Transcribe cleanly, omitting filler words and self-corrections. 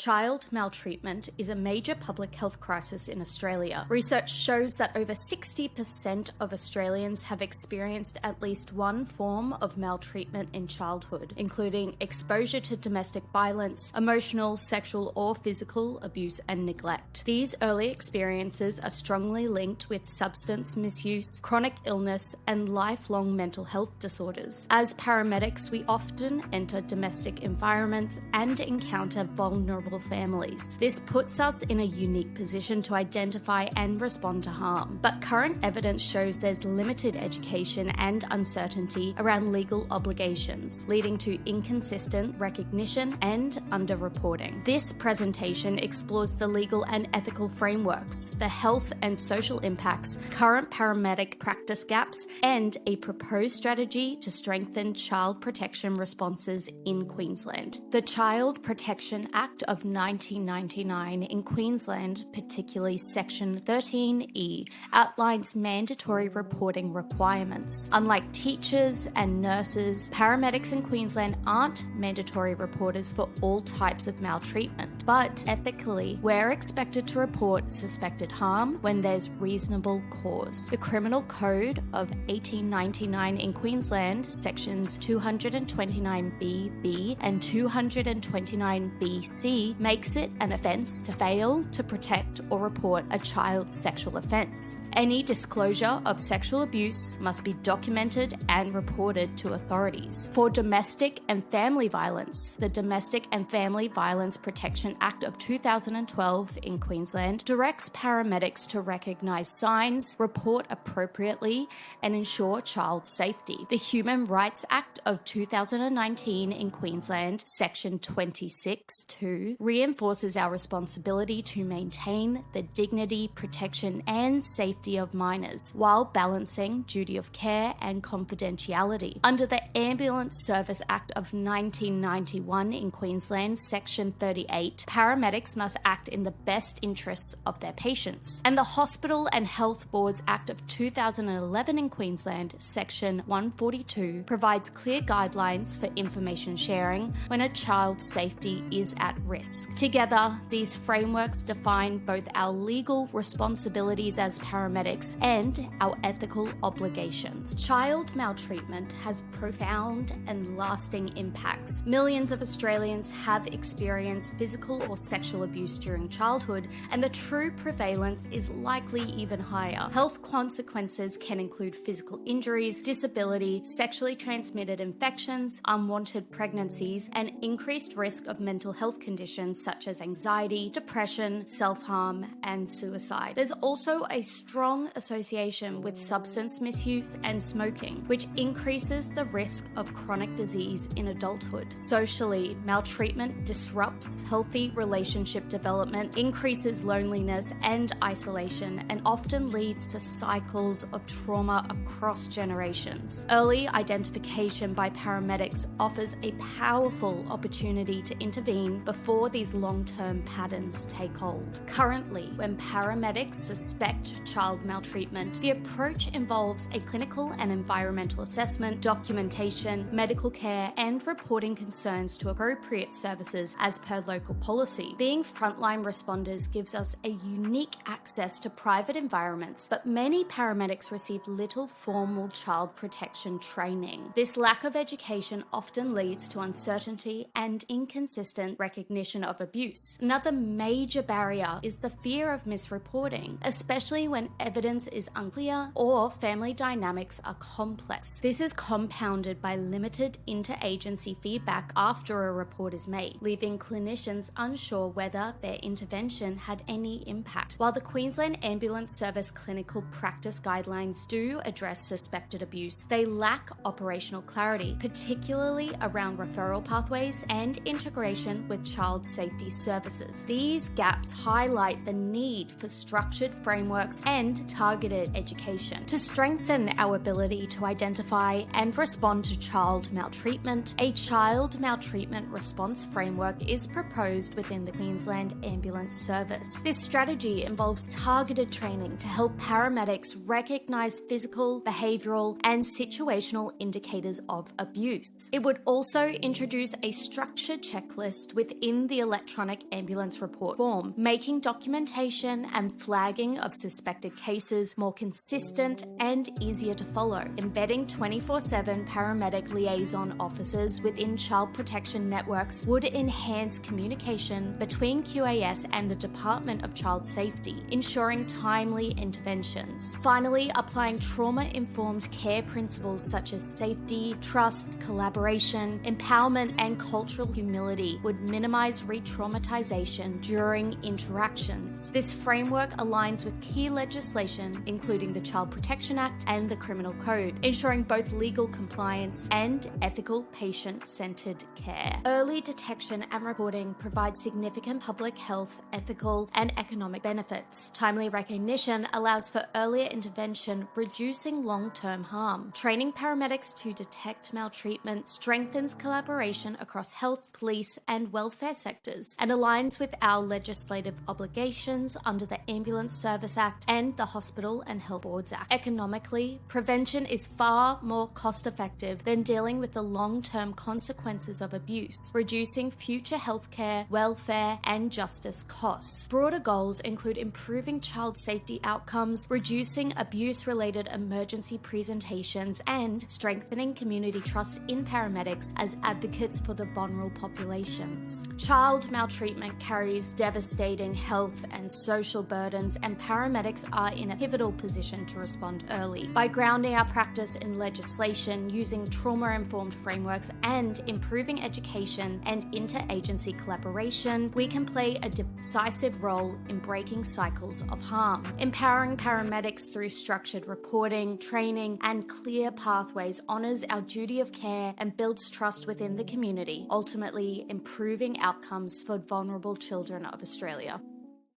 Child maltreatment is a major public health crisis in Australia. Research shows that over 60% of Australians have experienced at least one form of maltreatment in childhood, including exposure to domestic violence, emotional, sexual, or physical abuse and neglect. These early experiences are strongly linked with substance misuse, chronic illness, and lifelong mental health disorders. As paramedics, we often enter domestic environments and encounter vulnerable families. This puts us in a unique position to identify and respond to harm. But current evidence shows there's limited education and uncertainty around legal obligations, leading to inconsistent recognition and underreporting. This presentation explores the legal and ethical frameworks, the health and social impacts, current paramedic practice gaps, and a proposed strategy to strengthen child protection responses in Queensland. The Child Protection Act of 1999 in Queensland, particularly Section 13E, outlines mandatory reporting requirements. Unlike teachers and nurses, paramedics in Queensland aren't mandatory reporters for all types of maltreatment, but ethically, we're expected to report suspected harm when there's reasonable cause. The Criminal Code of 1899 in Queensland, Sections 229BB and 229BC, makes it an offence to fail to protect or report a child's sexual offence. Any disclosure of sexual abuse must be documented and reported to authorities. For domestic and family violence, the Domestic and Family Violence Protection Act of 2012 in Queensland directs paramedics to recognise signs, report appropriately, and ensure child safety. The Human Rights Act of 2019 in Queensland, Section 26(2), reinforces our responsibility to maintain the dignity, protection, and safety of minors while balancing duty of care and confidentiality. Under the Ambulance Service Act of 1991 in Queensland, Section 38, paramedics must act in the best interests of their patients. And the Hospital and Health Boards Act of 2011 in Queensland, Section 142, provides clear guidelines for information sharing when a child's safety is at risk. Together, these frameworks define both our legal responsibilities as paramedics and our ethical obligations. Child maltreatment has profound and lasting impacts. Millions of Australians have experienced physical or sexual abuse during childhood, and the true prevalence is likely even higher. Health consequences can include physical injuries, disability, sexually transmitted infections, unwanted pregnancies, and increased risk of mental health conditions such as anxiety, depression, self-harm, and suicide. There's also a strong association with substance misuse and smoking, which increases the risk of chronic disease in adulthood. Socially, maltreatment disrupts healthy relationship development, increases loneliness and isolation, and often leads to cycles of trauma across generations. Early identification by paramedics offers a powerful opportunity to intervene before these long-term patterns take hold. Currently, when paramedics suspect child maltreatment, the approach involves a clinical and environmental assessment, documentation, medical care, and reporting concerns to appropriate services as per local policy. Being frontline responders gives us a unique access to private environments, but many paramedics receive little formal child protection training. This lack of education often leads to uncertainty and inconsistent recognition of abuse. Another major barrier is the fear of misreporting, especially when evidence is unclear or family dynamics are complex. This is compounded by limited interagency feedback after a report is made, leaving clinicians unsure whether their intervention had any impact. While the Queensland Ambulance Service Clinical Practice Guidelines do address suspected abuse, they lack operational clarity, particularly around referral pathways and integration with child safety services. These gaps highlight the need for structured frameworks and targeted education. To strengthen our ability to identify and respond to child maltreatment, a child maltreatment response framework is proposed within the Queensland Ambulance Service. This strategy involves targeted training to help paramedics recognise physical, behavioural, and situational indicators of abuse. It would also introduce a structured checklist within the electronic ambulance report form, making documentation and flagging of suspected cases more consistent and easier to follow. Embedding 24/7 paramedic liaison officers within child protection networks would enhance communication between QAS and the Department of Child Safety, ensuring timely interventions. Finally, applying trauma-informed care principles such as safety, trust, collaboration, empowerment, and cultural humility would minimize re-traumatization during interactions. This framework aligns with key legislation, including the Child Protection Act and the Criminal Code, ensuring both legal compliance and ethical patient-centered care. Early detection and reporting provide significant public health, ethical, and economic benefits. Timely recognition allows for earlier intervention, reducing long-term harm. Training paramedics to detect maltreatment strengthens collaboration across health, police, and welfare sectors and aligns with our legislative obligations under the Ambulance Service Act and the Hospital and Health Boards Act. Economically, prevention is far more cost-effective than dealing with the long-term consequences of abuse, reducing future healthcare, welfare, and justice costs. Broader goals include improving child safety outcomes, reducing abuse-related emergency presentations, and strengthening community trust in paramedics as advocates for the vulnerable populations. Child maltreatment carries devastating health and social burdens, and paramedics are in a pivotal position to respond early. By grounding our practice in legislation, using trauma-informed frameworks, and improving education and interagency collaboration, we can play a decisive role in breaking cycles of harm. Empowering paramedics through structured reporting, training, and clear pathways honors our duty of care and builds trust within the community, ultimately improving outcomes for vulnerable children of Australia.